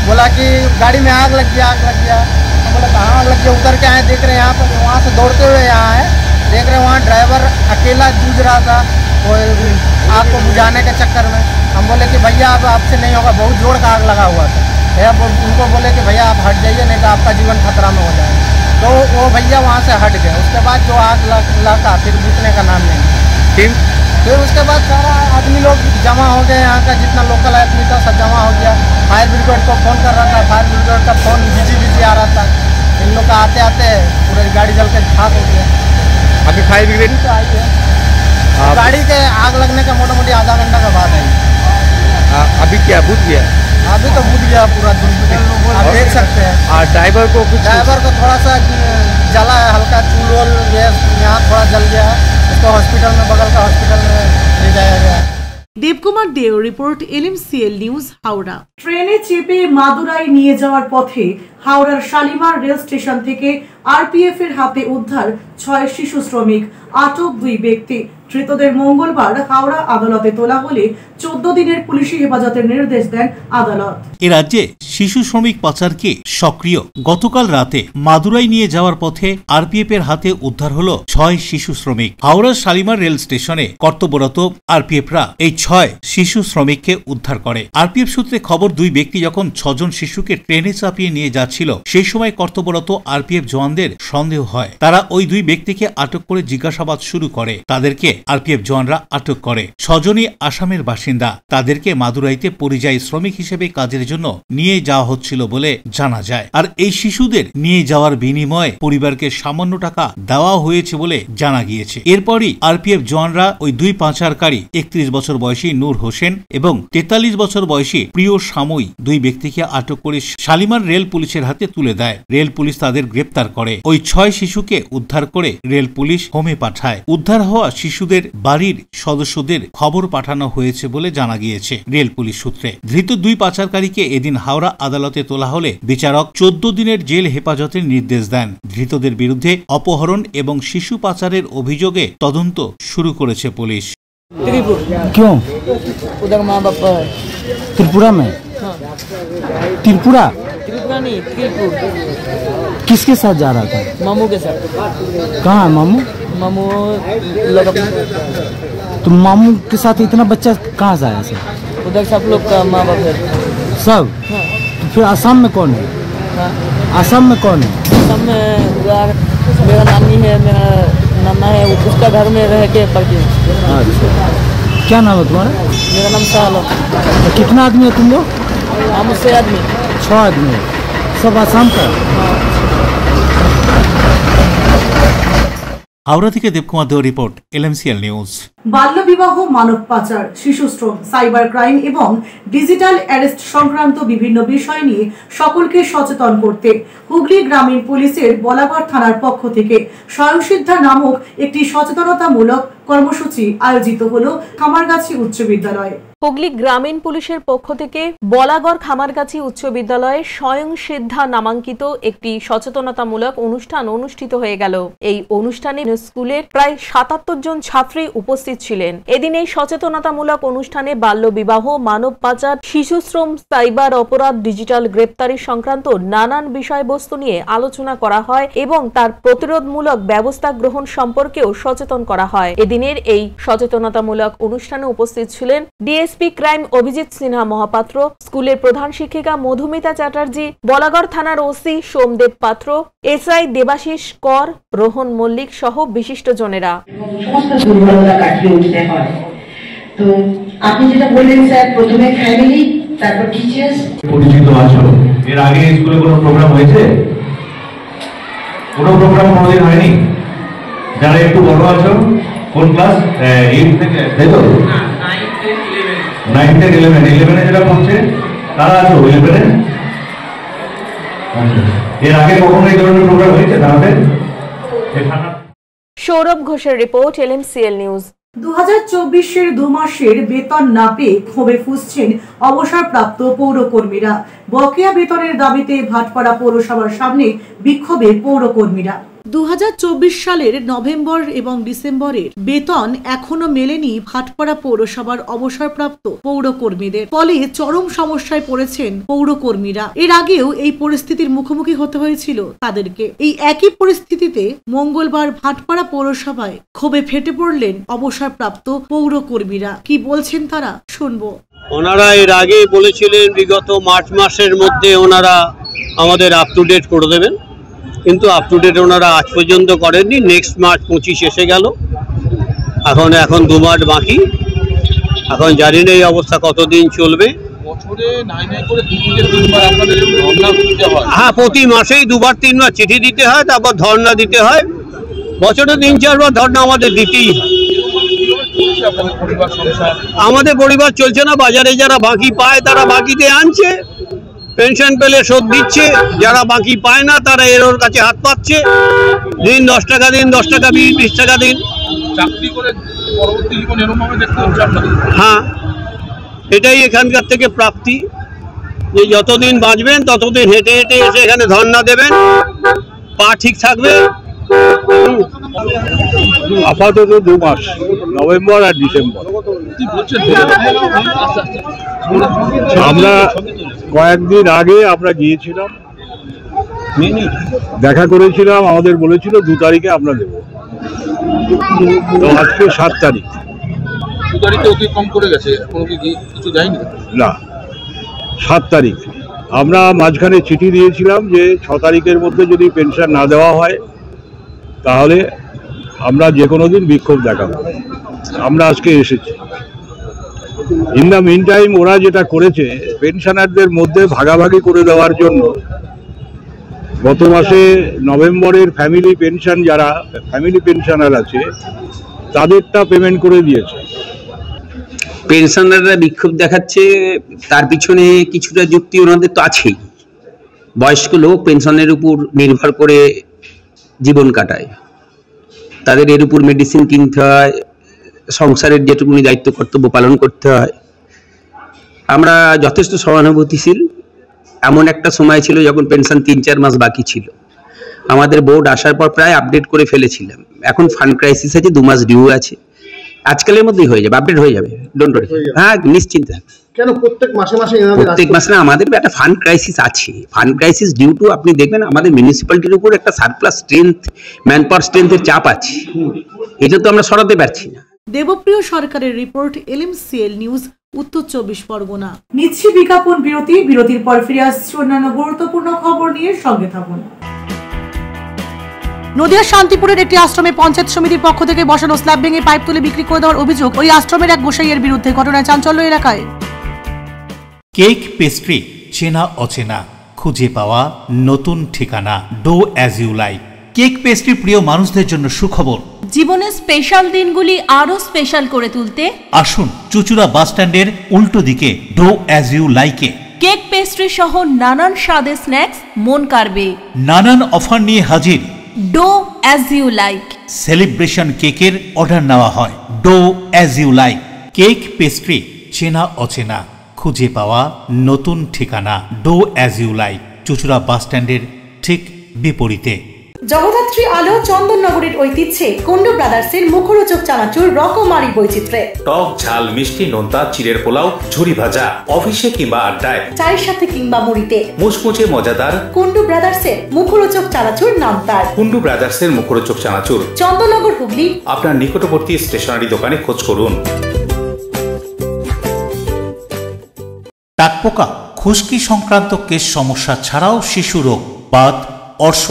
बोला कि गाड़ी में आग लग गया, आग लग गया। हम बोला कहाँ आग लग गया, उतर के आए, देख रहे हैं यहाँ पर, वहाँ से दौड़ते हुए यहाँ आए, देख रहे हैं वहाँ ड्राइवर अकेला जूझ रहा था वो आग को बुझाने के चक्कर में। हम बोले कि भैया अब आपसे नहीं होगा, बहुत जोर का आग लगा हुआ था। उनको बोले कि भैया आप हट जाइए, नहीं तो आपका जीवन खतरा में हो जाएगा। तो वो भैया वहाँ से हट गए। उसके बाद जो आग लगा फिर बुझने का नाम नहीं। फिर उसके बाद सारा आदमी लोग जमा हो गए, यहाँ का जितना लोकल आदमी था सब जमा हो गया। फायर ब्रिगेड को फ़ोन कर रहा था, फायर ब्रिगेड का फ़ोन बिजी आ रहा था। इन लोग का आते आते पूरी गाड़ी जल के खाक हो गया। अभी फायर ब्रिगेड तो आई है, गाड़ी के आग लगने का मोटा मोटी आधा घंटा का बाद आई। अभी क्या बुझ गया? अभी तो बुझ गया पूरा दूर, आप देख सकते हैं। ड्राइवर को थोड़ा सा जला है, हल्का चूल वूल यहाँ थोड़ा जल गया है। इसको हॉस्पिटल में, बगल का हॉस्पिटल में ले जाया गया। দেবকুমার দেও রিপোর্ট, LMCL নিউজ, হাওড়া। ট্রেনে চেপে মাদুরাই নিয়ে যাওয়ার পথে হাওড়ার শালিমার রেল স্টেশন থেকে আরপিএফ এর হাতে উদ্ধার 6 শিশু শ্রমিক, আটক 2 ব্যক্তি। ধৃতদের মঙ্গলবার হাওড়া আদালতে তোলা হলে 14 দিনের পুলিশি হেফাজতের নির্দেশ দেন আদালত। এ রাজ্যে শিশু শ্রমিক পাচারকে সক্রিয়। গতকাল রাতে মাদুরাই নিয়ে যাওয়ার পথে আরপিএফ এর হাতে উদ্ধার হলো 6 শিশু শ্রমিক। হাওড়ার শালিমার রেল স্টেশনে কর্তব্যরত আরপিএফরা এই 6 শিশু শ্রমিককে উদ্ধার করে। আরপিএফ সূত্রে খবর, 2 ব্যক্তি যখন 6 জন শিশুকে ট্রেনে চাপিয়ে নিয়ে যাচ্ছিল সেই সময় কর্তব্যরত আরপিএফ জওয়ানদের সন্দেহ হয়। তারা ওই 2 ব্যক্তিকে আটক করে জিজ্ঞাসাবাদ শুরু করে। তাদেরকে আরপিএফ জওয়ানরা আটক করে। 6 জনই আসামের বাসিন্দা। তাদেরকে মাদুরাইতে পরিযায়ী শ্রমিক হিসেবে কাজের জন্য নিয়ে যাওয়া হচ্ছিল বলে জানা যায়। আর এই শিশুদের নিয়ে যাওয়ার বিনিময়ে পরিবারকে সামান্য টাকা দেওয়া হয়েছে বলে জানা গিয়েছে। এরপরই আরপিএফ জওয়ানরা ওই 2 পাচারকারী 31 বছর বয়সী নূর হোসেন এবং 43 বছর বয়সী প্রিয় সাময়ী 2 ব্যক্তিকে আটক করে শালিমার রেল পুলিশের হাতে তুলে দেয়। রেল পুলিশ তাদের গ্রেপ্তার করে। ওই 6 শিশুকে উদ্ধার করে রেল পুলিশ হোমে পাঠায়। উদ্ধার হওয়া শিশুদের বাড়ির সদস্যদের খবর পাঠানো হয়েছে বলে জানা গিয়েছে রেল পুলিশ সূত্রে। ধৃত 2 পাচারকারীকে এদিন হাওড়া আদালতে তোলা হলে বিচারক 14 দিনের জেল হেফাজতের নির্দেশ দেন। ধৃতদের বিরুদ্ধে অপহরণ এবং শিশু পাচারের অভিযোগে তদন্ত শুরু করেছে পুলিশ। क्यों? उधर माँ बाप है त्रिपुरा में? त्रिपुरा नहीं, त्रिपुर। किसके साथ जा रहा था? मामू के साथ। कहाँ है मामू? मामू तो मामू के साथ इतना बच्चा कहाँ से आया? उधर सब लोग का माँ बाप है सब। हाँ। तो फिर आसाम में कौन है? हाँ। आसाम में कौन है? आसाम में मेरा नानी है, मेरा नाना है, उसका घर में रह के पढ़ती हूँ। अच्छा, क्या नाम है तुम्हारा? मेरा नाम सालो। तो कितना आदमी है तुम लोग? हम 6 आदमी। 6 आदमी, सब आसाम का। হাওড়া থেকে দেবকুমার দেও রিপোর্ট, LMCL নিউজ। বাল্যবিবাহ, মানব পাচার, শিশুশ্রম, সাইবার ক্রাইম এবং ডিজিটাল অ্যারেস্ট সংক্রান্ত বিভিন্ন বিষয় নিয়ে সকলকে সচেতন করতে হুগলি গ্রামীণ পুলিশের বলাগড় থানার পক্ষ থেকে স্বয়ংসিদ্ধা নামক একটি সচেতনতামূলক কর্মসূচি আয়োজিত হলো খামারগাছি উচ্চ বিদ্যালয়ে। হুগলি গ্রামীণ পুলিশের পক্ষ থেকে বলাগড় খামারগাছি উচ্চ বিদ্যালয়ে স্বয়ং সিদ্ধা নামাঙ্কিত একটি সচেতনতামূলক অনুষ্ঠান অনুষ্ঠিত হয়ে গেল। এই অনুষ্ঠানে স্কুলের প্রায় 77 জন ছাত্রী উপস্থিত উপস্থিত ছিলেন। এদিন এই সচেতনতামূলক অনুষ্ঠানে বাল্যবিবাহ, মানব পাচার, শিশুশ্রম, সাইবার অপরাধ, ডিজিটাল গ্রেপ্তারি সংক্রান্ত নানান বিষয়বস্তু নিয়ে আলোচনা করা হয় এবং তার প্রতিরোধমূলক ব্যবস্থা গ্রহণ সম্পর্কেও সচেতন করা হয়। এদিনের এই সচেতনতামূলক অনুষ্ঠানে উপস্থিত ছিলেন ডিএসপি ক্রাইম অভিজিৎ সিনহা মহাপাত্র, স্কুলের প্রধান শিক্ষিকা মধুমিতা চ্যাটার্জি, বলাগড় থানার ওসি সোমদেব পাত্র, এসআই দেবাশিস কর, রোহন মল্লিক সহ বিশিষ্টজনেরা। সমস্ত দুর্বলতা কাটিয়ে উঠতে হয়। তো আপনি যেটা বললেন স্যার, প্রথমে ফ্যামিলি, তারপর টিচার্স। পরিচিত আছো, এর আগে স্কুলে কোনো প্রোগ্রাম হয়েছে? কোনো প্রোগ্রাম কোনোদিন হয়নি? যারা একটু বড় আছো, কোন ক্লাস? 8 থেকে, তাই তো? 9 থেকে 11 যেটা পড়ছে তারা আছো 11-এ? এর আগে কখনো এই ধরনের প্রোগ্রাম হয়েছে তাদের? সৌরভ ঘোষের রিপোর্ট, LMCL নিউজ। 2024-এর 2 মাসের বেতন না পেয়ে ক্ষোভে ফুঁসছেন অবসরপ্রাপ্ত পৌরকর্মীরা। বকেয়া বেতনের দাবিতে ভাটপাড়া পৌরসভার সামনে বিক্ষোভে পৌরকর্মীরা। 2024 সালের নভেম্বর এবং ডিসেম্বরের বেতন এখনো মেলেনি ভাটপাড়া পৌরসভার অবসরপ্রাপ্ত পৌরকর্মীদের, ফলে চরম সমস্যায় পড়েছেন পৌরকর্মীরা। এর আগেও এই পরিস্থিতির মুখোমুখি হতে হয়েছিল তাদেরকে। এই একই পরিস্থিতিতে মঙ্গলবার ভাটপাড়া পৌরসভায় ক্ষোভে ফেটে পড়লেন অবসরপ্রাপ্ত পৌরকর্মীরা। কি বলছেন তারা, শুনবো। ওনারা এর আগে বলেছিলেন বিগত মার্চ মাসের মধ্যে ওনারা আমাদের আপ টু ডেট করে দেবেন, কিন্তু আপ টু ডেট ওনারা আজ পর্যন্ত করেননি। নেক্সট মার্চ 25 এসে গেল, এখন 2 মাস বাকি। এখন জানি না এই অবস্থা কতদিন চলবে। হ্যাঁ, প্রতি মাসেই 2বার 3বার চিঠি দিতে হয়, তারপর ধর্ণা দিতে হয়। বছরে 3-4 বার ধর্ণা আমাদের দিতেই হয়। আমাদের পরিবার চলছে না। বাজারে যারা বাকি পায় তারা বাকিতে আনছে, পেনশন পেলে শোধ দিচ্ছে, যারা বাকি পায় না তারা এর ওর কাছে হাত পাচ্ছে। দিন 10 টাকা দিন, 10 টাকা 20 টাকা দিন, চাকরি করে পরবর্তী জীবন এরকম ভাবে দেখতে হচ্ছে আপনাদের। হ্যাঁ, এটাই এখানকার থেকে প্রাপ্তি, যে যতদিন বাঁচবেন ততদিন হেঁটে হেঁটে এসে এখানে ধর্ণা দেবেন, পা ঠিক থাকবে। আপাতত 2 মাস, নভেম্বর আর ডিসেম্বর। আমরা কয়েকদিন আগে আমরা গিয়েছিলাম, দেখা করেছিলাম, আমাদের বলেছিল 2 তারিখে আমরা দেবো। তো আজকে 7 তারিখ। 2 তারিখে অতিক্রম করে গেছে, কিছু যায়নি না। 7 তারিখ আমরা মাঝখানে চিঠি দিয়েছিলাম যে 6 তারিখের মধ্যে যদি পেনশন না দেওয়া হয় তাহলে আমরা যে কোনো দিন বিক্ষোভ দেখাবো। আমরা আজকে এসেছি। ইন দ্য মিন টাইম ওরা যেটা করেছে পেনশনারদের মধ্যে ভাগাভাগি করে দেওয়ার জন্য গত মাসে নভেম্বরের ফ্যামিলি পেনশন, যারা ফ্যামিলি পেনশনার আছে তাদেরটা পেমেন্ট করে দিয়েছে। পেনশনাররা বিক্ষোভ দেখাচ্ছে, তার পিছনে কিছুটা যুক্তি ওনাদের তো আছেই। বয়স্ক লোক পেনশনের উপর নির্ভর করে জীবন কাটায়, তাদের এর উপর মেডিসিন কিনতে হয়, সংসারের যেটুকুনি দায়িত্ব কর্তব্য পালন করতে হয়। আমরা যথেষ্ট সহানুভূতিশীল। এমন একটা সময় ছিল যখন পেনশন 3-4 মাস বাকি ছিল, আমাদের বোর্ড আসার পর প্রায় আপডেট করে ফেলেছিলাম। এখন ফান্ড ক্রাইসিস আছে, 2 মাস ডিউ আছে, আজকালের মধ্যেই হয়ে যাবে, আপডেট হয়ে যাবে, ডোন্ট ওয়ারি। হ্যাঁ, নিশ্চিন্তে। কেন প্রত্যেক মাসে প্রত্যেক মাসে না, আমাদের একটা ফান্ড ক্রাইসিস আছে। ফান্ড ক্রাইসিস ডিউ টু, আপনি দেখবেন আমাদের মিউনিসিপ্যালিটির উপর একটা সারপ্লাস স্ট্রেংথ, ম্যান পাওয়ার স্ট্রেংথের চাপ আছে, এটা তো আমরা সরাতে পারছি না। দেবপ্রিয় সরকারের রিপোর্ট, LMCL নিউজ, উত্তর 24 পরগনা। নিচ্ছি বিজ্ঞাপন বিরতি। বিরতির পর ফিরে আসছে অন্যান্য গুরুত্বপূর্ণ খবর নিয়ে, সঙ্গে থাকুন। নদিয়ার শান্তিপুরের একটি আশ্রমে পঞ্চায়েত সমিতির পক্ষ থেকে বসানো স্ল্যাব ভেঙে পাইপ তুলে বিক্রি করে দেওয়ার অভিযোগ ওই আশ্রমের এক গোসাইয়ের বিরুদ্ধে। ঘটনায় চাঞ্চল্য এলাকায়। কেক পেস্ট্রি, চেনা অচেনা, খুঁজে পাওয়া নতুন ঠিকানা, do as you like. Cake pastry প্রিয় মানুষদের জন্য সুখবর। জীবনের স্পেশাল দিনগুলি আরো স্পেশাল করে তুলতে আসুন চুচুড়া বাস স্ট্যান্ডের উল্টো দিকে ডো অ্যাজ ইউ লাইকে। কেক পেস্ট্রি সহ নানান স্বাদের স্ন্যাক্স মন কাড়বে। নানান অফার নিয়ে হাজির dough as you like. Celebration কেকের অর্ডার নেওয়া হয়। Dough as you like. Cake pastry, চেনা অচেনা, খুঁজে পাওয়া নতুন ঠিকানা, do as you like, Chuchura bus স্ট্যান্ডের ঠিক বিপরীতে। জগদ্ধাত্রী আলো চন্দননগরের ঐতিহ্যে কুন্ডু ব্রাদার্সের মুখরোচক চানাচুর রকমারি বৈচিত্র্যে টক ঝাল মিষ্টি নোনতা চিড়ের পোলাও ঝুরি ভাজা অফিসে কিংবা আড্ডায় চায়ের সাথে কিংবা মুড়িতে মুচমুচে মজাদার কুন্ডু ব্রাদার্সের মুখরোচক চানাচুর নাম তার। কুন্ডু ব্রাদার্সের মুখরোচক চানাচুর চন্দননগর হুগলি আপনার নিকটবর্তী স্টেশনারি দোকানে খোঁজ করুন। টাকপোকা খুশকি সংক্রান্ত কেশ সমস্যা ছাড়াও শিশু রোগ, বাত, অর্শ,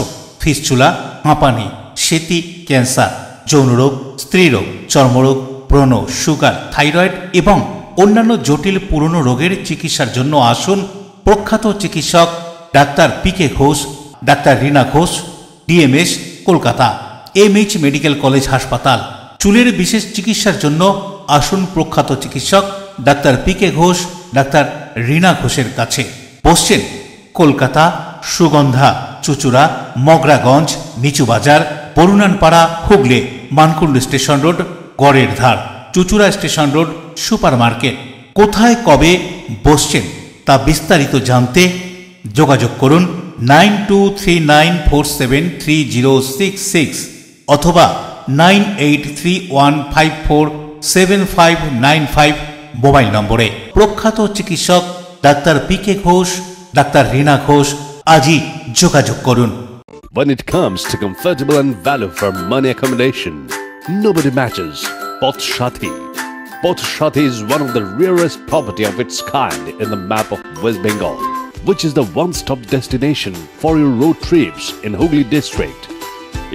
ফিস্চুলা, হাঁপানি, সেতি, ক্যান্সার, যৌনরোগ, স্ত্রীরোগ, চর্মরোগ, ব্রণ, সুগার, থাইরয়েড এবং অন্যান্য জটিল পুরনো রোগের চিকিৎসার জন্য আসুন প্রখ্যাত চিকিৎসক doctor P K. Ghosh, doctor Rina Ghosh, DMS, Kolkata, MH medical college হাসপাতাল। চুলের বিশেষ চিকিৎসার জন্য আসুন প্রখ্যাত চিকিৎসক doctor P K. Ghosh, doctor Rina ঘোষের কাছে। বসছেন কলকাতা, সুগন্ধা, চুচুড়া, মগরাগঞ্জ, নিচু বাজার, বরুণানপাড়া, হুগলি, মানকুণ্ড স্টেশন রোড, গড়ের ধার, Chuchura station road, super market. কোথায় কবে বসছেন তা বিস্তারিত জানতে যোগাযোগ করুন 9239473066 অথবা 9831547595 মোবাইল নম্বরে। প্রখ্যাত চিকিৎসক doctor P K. Ghosh, doctor Rina Ghosh, আজই যোগাযোগ করুন। When it comes to comfortable and value for money accommodation, nobody matches Poth Shati. Poth Shati is one of the rarest property of its kind in the map of West Bengal, which is the one-stop destination for your road trips in Hooghly district.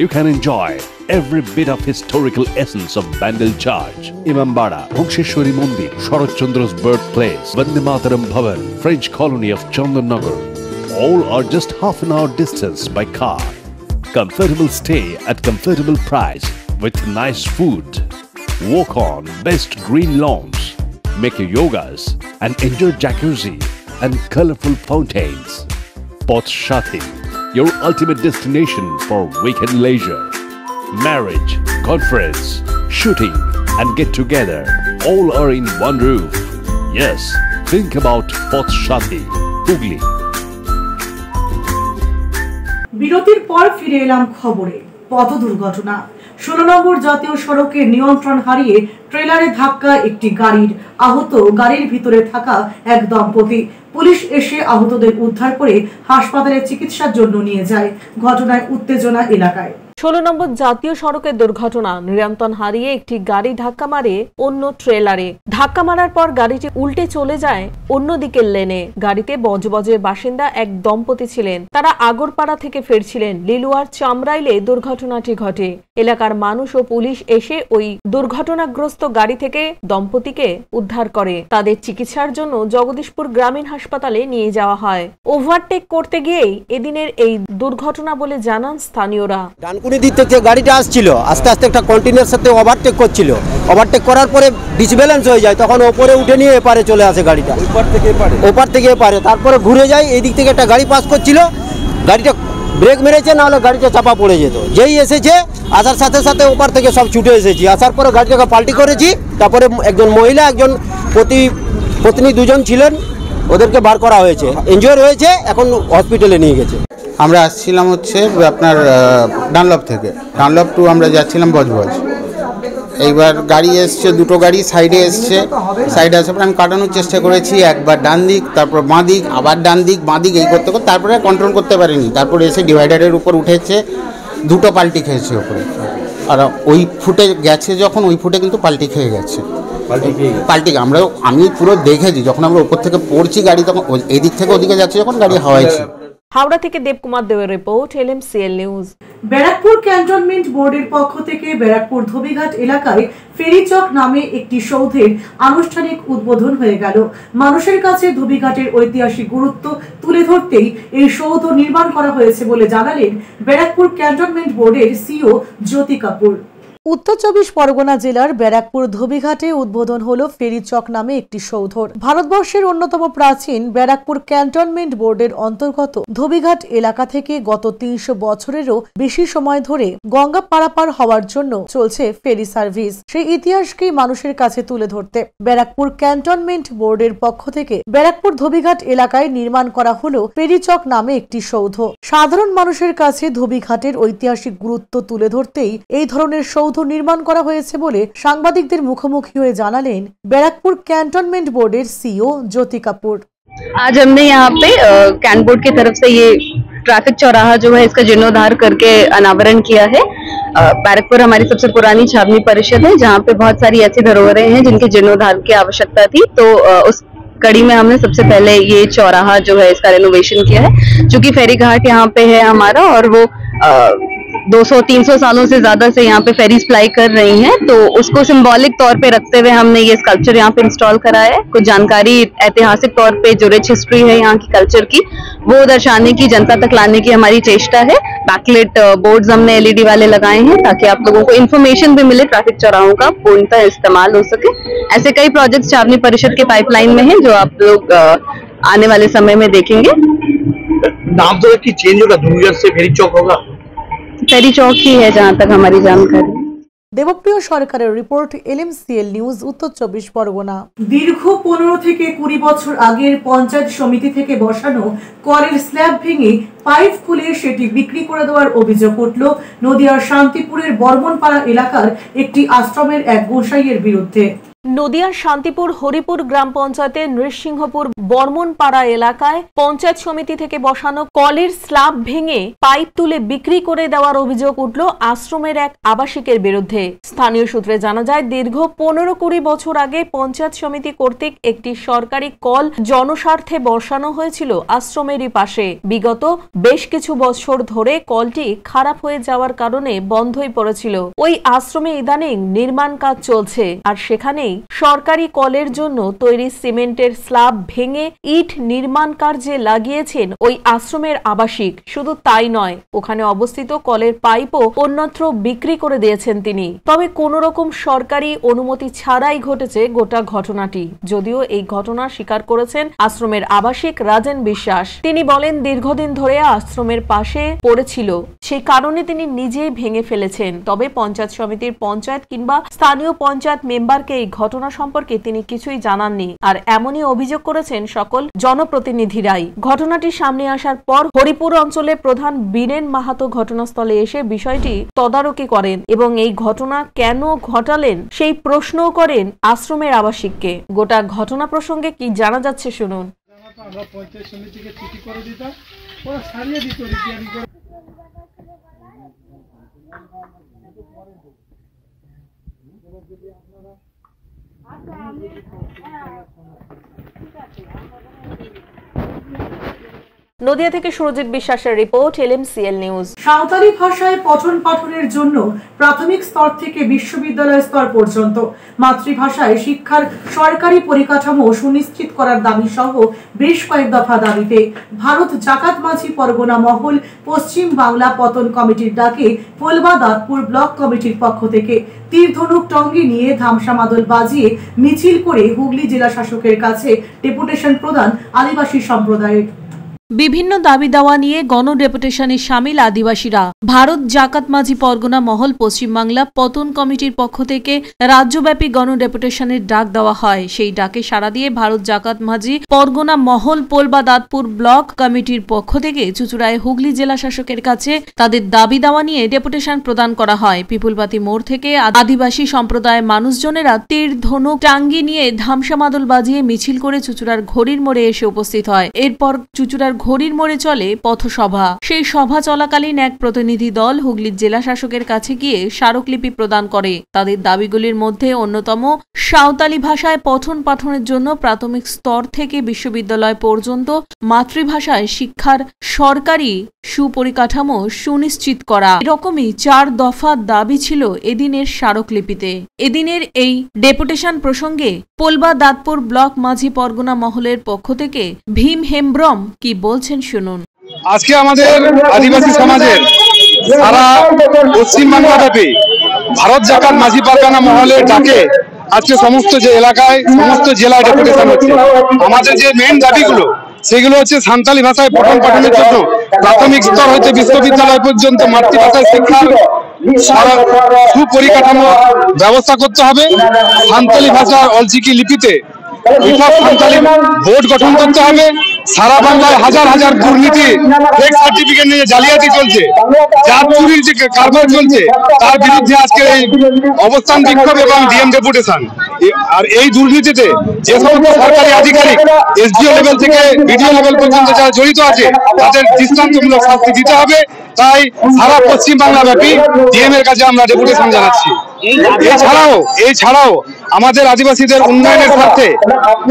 You can enjoy every bit of historical essence of Bandel Church, Imambara, Bhongsheshwari Mandir, Sharat Chandra's birthplace, Vande Mataram Bhavan, French colony of Chandanagar. All are just half an hour distance by car. Comfortable stay at comfortable price with nice food. Walk on best green lawns, make your yogas and enjoy jacuzzi and colorful fountains. Poth Shati, your ultimate destination for weekend leisure. Marriage, conference, shooting and get together all are in one roof. Yes, think about Poth Shati, Hooghly. বিরতির পর ফিরে এলাম খবরে। পথ দুর্ঘটনা। 16 নম্বর জাতীয় সড়কে নিয়ন্ত্রণ হারিয়ে ট্রেলারে ধাক্কা একটি গাড়ির, আহত গাড়ির ভিতরে থাকা এক দম্পতি। পুলিশ এসে আহতদের উদ্ধার করে হাসপাতালে চিকিৎসার জন্য নিয়ে যায়। ঘটনায় উত্তেজনা এলাকায়। 16 নম্বর জাতীয় সড়কের দুর্ঘটনা। নিয়ন্ত্রণ হারিয়ে একটি গাড়ি ধাক্কা মারে অন্য ট্রেলারে। ধাক্কা মারার পর গাড়িটি উল্টে চলে যায় অন্যদিকের লেনে। গাড়িতে বজবজের বাসিন্দা এক দম্পতি ছিলেন। তারা আগরপাড়া থেকে ফিরছিলেন। লিলুয়ার চামরাইলে দুর্ঘটনাটি ঘটে। এলাকার মানুষ ও পুলিশ এসে ওই দুর্ঘটনাগ্রস্ত গাড়ি থেকে দম্পতিকে উদ্ধার করে। তাদের চিকিৎসার জন্য জগদীশপুর গ্রামীণ হাসপাতালে নিয়ে যাওয়া হয়। ওভারটেক করতে গিয়েই এদিনের এই দুর্ঘটনা বলে জানান স্থানীয়রা। ডানকুনি দিক থেকে গাড়িটা আসছিল, আস্তে আস্তে একটা কন্টেনারের সাথে ওভারটেক করছিল। ওভারটেক করার পরে ডিসব্যালেন্স হয়ে যায়, তখন ওপরে উঠে নিয়ে এপারে চলে আসে গাড়িটা। ওপার থেকে এপারে তারপরে ঘুরে যায়। এই দিক থেকে একটা গাড়ি পাস করছিল, গাড়িটা ব্রেক মেরেছে, নাহলে গাড়িটা চাপা পড়ে যেত। যেই এসেছে আসার সাথে সাথে ওপার থেকে সব ছুটে এসেছি। আসার পরে গাড়িটাকে পাল্টি করেছি। তারপরে একজন মহিলা, একজন পত্নী, দুজন ছিলেন, ওদেরকে বার করা হয়েছে। ইনজিওর হয়েছে, এখন হসপিটালে নিয়ে গেছে। আমরা আসছিলাম হচ্ছে আপনার ডানলপ থেকে, ডানলপ টু আমরা যাচ্ছিলাম বজবজ। এইবার গাড়ি এসছে, দুটো গাড়ি সাইডে এসছে। সাইডে আসার পরে আমি কাটানোর চেষ্টা করেছি, একবার ডান দিক, তারপর বাঁ দিক, আবার ডান দিক, বাঁ দিক, এই করতে করতে তারপরে কন্ট্রোল করতে পারিনি। তারপরে এসে ডিভাইডারের উপর উঠেছে, দুটো পাল্টি খেয়েছে ওপরে। আর ওই ফুটে গেছে যখন, ওই ফুটে কিন্তু পাল্টি খেয়ে গেছে। পাল্টি আমি পুরো দেখেছি, যখন আমরা উপর থেকে পড়ছি গাড়ি, তখন এদিক থেকে ওদিকে যাচ্ছে, যখন গাড়ি হাওয়াইছে। হাওড়া থেকে দেবকুমার দেবের report, LMCL news. Barrackpore cantonment বোর্ডের পক্ষ থেকে ব্যারাকপুর ধোবিঘাট এলাকায় ফেরিচক নামে একটি সৌধের আনুষ্ঠানিক উদ্বোধন হয়ে গেল। মানুষের কাছে ধোবিঘাটের ঐতিহাসিক গুরুত্ব তুলে ধরতেই এই সৌধ নির্মাণ করা হয়েছে বলে জানালেন ব্যারাকপুর ক্যান্টনমেন্ট বোর্ডের সিইও জ্যোতি কাপুর। উত্তর 24 পরগনা জেলার ব্যারাকপুর ধোবিঘাটে উদ্বোধন হলো ফেরি চক নামে একটি সৌধর। ভারতবর্ষের অন্যতম প্রাচীন ব্যারাকপুর ক্যান্টনমেন্ট বোর্ডের অন্তর্গত ধোবিঘাট এলাকা থেকে গত 300 বছরেরও বেশি সময় ধরে গঙ্গা পারাপার হওয়ার জন্য চলছে ফেরি সার্ভিস। সেই ইতিহাসকেই মানুষের কাছে তুলে ধরতে ব্যারাকপুর ক্যান্টনমেন্ট বোর্ডের পক্ষ থেকে ব্যারাকপুর ধোবিঘাট এলাকায় নির্মাণ করা হলো ফেরি চক নামে একটি সৌধ। সাধারণ মানুষের কাছে ধোবিঘাটের ঐতিহাসিক গুরুত্ব তুলে ধরতেই এই ধরনের সৌধ নির্মাণ করা হয়েছে বলে সাংবাদিকদের মুখোমুখি হয়ে জানালেন ব্যারাকপুর ক্যান্টনমেंट बोर्ड सीईओ ज्योति कपूर। आज हमने यहाँ पे कैंट बोर्ड की तरफ से ये ट्रैफिक चौराहा जो है इसका जीर्णोद्धार करके अनावरण किया है। बैरकपुर हमारी सबसे पुरानी छावनी परिषद है जहाँ पे बहुत सारी ऐसी धरोहरें हैं जिनके जीर्णोद्धार की आवश्यकता थी, तो उस कड़ी में हमने सबसे पहले ये चौराहा जो है इसका रेनोवेशन किया है। चूंकि फेरी घाट यहाँ पे है हमारा और वो 200-300 सालों से ज्यादा से यहाँ पे फेरीज फ्लाई कर रही हैं, तो उसको सिंबॉलिक तौर पे रखते हुए हमने ये स्कल्पचर यहाँ पे इंस्टॉल कराया है। कुछ जानकारी ऐतिहासिक तौर पे जो रिच हिस्ट्री है यहाँ की कल्चर की वो दर्शाने की, जनता तक लाने की हमारी चेष्टा है। बैकलाइट बोर्ड्स हमने LED वाले लगाए हैं ताकि आप लोगों को इन्फॉर्मेशन भी मिले, ट्रैफिक चौराहों का पूर्णतः इस्तेमाल हो सके। ऐसे कई प्रोजेक्ट छावनी परिषद के पाइपलाइन में है जो आप लोग आने वाले समय में देखेंगे। नाम तो की चेंज होगा, धूलगढ़ से फेरी चौक होगा, फेरी चौक ही है जहाँ तक हमारी जानकारी। দেবপ্রিয় সরকারের রিপোর্ট, LMCL নিউজ, উত্তর 24 পরগনা। দীর্ঘ 15 থেকে 20 বছর আগের পঞ্চায়েত সমিতি থেকে বসানো কলের স্ল্যাব ভেঙে পাইপ খুলে সেটি বিক্রি করে দেওয়ার অভিযোগ উঠল নদিয়ার শান্তিপুরের বর্মনপাড়া এলাকার একটি আশ্রমের এক গোসাইয়ের বিরুদ্ধে। নদিয়ার শান্তিপুর হরিপুর গ্রাম পঞ্চায়েতের নৃসিংহপুর বর্মনপাড়া এলাকায় পঞ্চায়েত সমিতি থেকে বসানো কলের স্ল্যাব ভেঙে পাইপ তুলে বিক্রি করে দেওয়ার অভিযোগ উঠল আশ্রমের এক আবাসিকের বিরুদ্ধে। স্থানীয় সূত্রে জানা যায়, দীর্ঘ 15-20 বছর আগে পঞ্চায়েত সমিতি কর্তৃক একটি সরকারি কল জনস্বার্থে বসানো হয়েছিল আশ্রমেরই পাশে। বিগত বেশ কিছু বছর ধরে কলটি খারাপ হয়ে যাওয়ার কারণে বন্ধই পড়েছিল। ওই আশ্রমে ইদানিং নির্মাণ কাজ চলছে, আর সেখানেই সরকারি কলের জন্য তৈরি সিমেন্টের স্ল্যাব ভেঙে ইট নির্মাণ কার্যে লাগিয়েছেন ওই আশ্রমের আবাসিক। শুধু তাই নয়, ওখানে অবস্থিত কলের পাইপও অন্যত্র বিক্রি করে দিয়েছেন তিনি। তবে কোন রকম সরকারি অনুমতি ছাড়াই ঘটেছে গোটা ঘটনাটি। যদিও এই ঘটনা স্বীকার করেছেন আশ্রমের আবাসিক রাজেন বিশ্বাস। তিনি বলেন, দীর্ঘদিন ধরে আশ্রমের পাশে পড়েছিল, সেই কারণে তিনি নিজেই ভেঙে ফেলেছেন। তবে পঞ্চায়েত সমিতির পঞ্চায়েত কিংবা স্থানীয় পঞ্চায়েত মেম্বারকে এই ঘটনা সম্পর্কে তিনি কিছুই জানাননি, আর এমনই অভিযোগ করেছেন সকল জনপ্রতিনিধিরাই। ঘটনাটি সামনে আসার পর হরিপুর অঞ্চলের প্রধান বীরেন মাহাতো ঘটনাস্থলে এসে বিষয়টি তদারকি করেন এবং এই ঘটনা কেন ঘটালেন সেই প্রশ্নও করেন আশ্রমের আবাসিককে। গোটা ঘটনা প্রসঙ্গে কি জানা যাচ্ছে শুনুন। আমরা পঞ্চায়েত সমিতিকে চিঠি করে দিতাম, ওরা সারিয়ে দিত রিপেয়ারিং করে। নদিয়া থেকে সুরজিৎ বিশ্বাসের রিপোর্ট, LMCL নিউজ। সাঁওতালি ভাষায় পঠন পাঠনের জন্য প্রাথমিক স্তর থেকে বিশ্ববিদ্যালয় স্তর পর্যন্ত মাতৃভাষায় শিক্ষার সরকারি পরিকাঠামো সুনিশ্চিত করার দাবি সহ বেশ কয়েক দফা দাবিতে ভারত জাকাত মাঝি পরগনা মহল পশ্চিম বাংলা পতন কমিটির ডাকে পোলবা দাঁতপুর ব্লক কমিটির পক্ষ থেকে তীর ধনুক টঙ্গি নিয়ে ধামসা মাদল বাজিয়ে মিছিল করে হুগলি জেলা শাসকের কাছে ডেপুটেশন প্রদান আদিবাসী সম্প্রদায়ের। বিভিন্ন দাবি দাওয়া নিয়ে গণ ডেপুটেশনে সামিল আদিবাসীরা। ভারত জাকাত মাঝি পরগনা মহল পশ্চিমবাংলা পতন কমিটির পক্ষ থেকে রাজ্যব্যাপী গণ ডেপুটেশনের ডাক দেওয়া হয়। সেই ডাকে সাড়া দিয়ে ভারত জাকাত মাঝি পরগনা মহল পোলবা দাঁতপুর ব্লক কমিটির পক্ষ থেকে চুচুড়ায় হুগলি জেলা শাসকের কাছে তাদের দাবি দাওয়া নিয়ে ডেপুটেশন প্রদান করা হয়। পিপুলপাতি মোড় থেকে আদিবাসী সম্প্রদায়ের মানুষজনেরা তীর ধনুক টাঙ্গি নিয়ে ধামসা মাদল বাজিয়ে মিছিল করে চুচুড়ার ঘড়ির মোড়ে এসে উপস্থিত হয়। এরপর চুচুড়ার ঘড়ির মোড়ে চলে পথসভা। সেই সভা চলাকালীন এক প্রতিনিধি দল হুগলির জেলা শাসকের কাছে গিয়ে স্মারকলিপি প্রদান করে। তাদের দাবিগুলির মধ্যে অন্যতম সাঁওতালি ভাষায় পঠন পাঠনের জন্য প্রাথমিক স্তর থেকে বিশ্ববিদ্যালয় পর্যন্ত মাতৃভাষায় শিক্ষার সরকারি সুপরিকাঠামো সুনিশ্চিত করা। এরকমই 4 দফা দাবি ছিল এদিনের স্মারকলিপিতে। এদিনের এই ডেপুটেশন প্রসঙ্গে পোলবা দাঁতপুর ব্লক মাঝি পরগনা মহলের পক্ষ থেকে ভীম হেমব্রম কি বলছেন শুনুন। আজকে আমাদের আদিবাসী সমাজের সারা পশ্চিমবাংলাব্যাপী ভারত জাকাত মাঝি পারগানা মহলের ডাকে আজকে সমস্ত যে এলাকায় সমস্ত জেলায় ডেপুটেশন হচ্ছে। আমাদের যে মেইন দাবিগুলো সেগুলো হচ্ছে সান্তালি ভাষায় পঠন পাঠনের জন্য প্রাথমিক স্তর হতে বিশ্ববিদ্যালয় পর্যন্ত মাতৃভাষায় শিক্ষার সুপরিকাঠামো ব্যবস্থা করতে হবে। সান্তালি ভাষার অলচিকি লিপিতে পৃথক সান্তালি বোর্ড গঠন করতে হবে। সারা বাংলায় হাজার হাজার দুর্নীতি, ফেক সার্টিফিকেট নিয়ে জালিয়াতি চলছে, জাত চুরির যে কারবার চলছে, তার বিরুদ্ধে আজকে এই অবস্থান বিক্ষোভ এবং ডিএম ডেপুটেশন। আর এই দুর্নীতিতে যে সমস্ত সরকারি আধিকারিক এসডিও লেভেল থেকে বিডিও লেভেল পর্যন্ত যারা জড়িত আছে তাদের দৃষ্টান্তমূলক শাস্তি দিতে হবে। তাই সারা পশ্চিম বাংলা ব্যাপী ডিএম এর কাছে আমরা ডেপুটেশন জানাচ্ছি। এছাড়াও আমাদের আদিবাসীদের উন্নয়নের স্বার্থে,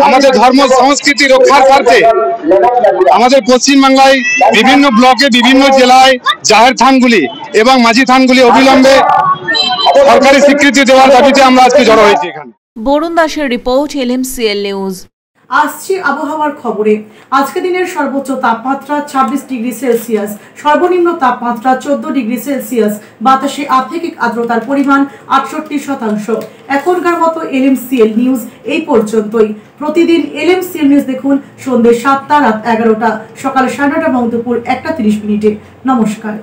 আমাদের ধর্ম সংস্কৃতি রক্ষার স্বার্থে আমাদের পশ্চিম বাংলায় বিভিন্ন ব্লকে বিভিন্ন জেলায় জাহের থানগুলি এবং মাঝি থানগুলি অবিলম্বে সরকারি স্বীকৃতি দেওয়ার দাবিতে আমরা আজকে জড়ো হয়েছি এখানে। বরুণ দাসের রিপোর্ট, LMCL নিউজ। আসছি আবহাওয়ার খবরে। আজকে দিনের সর্বোচ্চ তাপমাত্রা 26 ডিগ্রি সেলসিয়াস, সর্বনিম্ন তাপমাত্রা 14 ডিগ্রি সেলসিয়াস, বাতাসে আপেক্ষিক আর্দ্রতার পরিমাণ 68%। এখনকার মতো LMCL নিউজ এই পর্যন্তই। প্রতিদিন LMCL নিউজ দেখুন সন্ধ্যে 7টা, রাত 11টা, সকাল 9:30 এবং দুপুর 1:30। নমস্কার।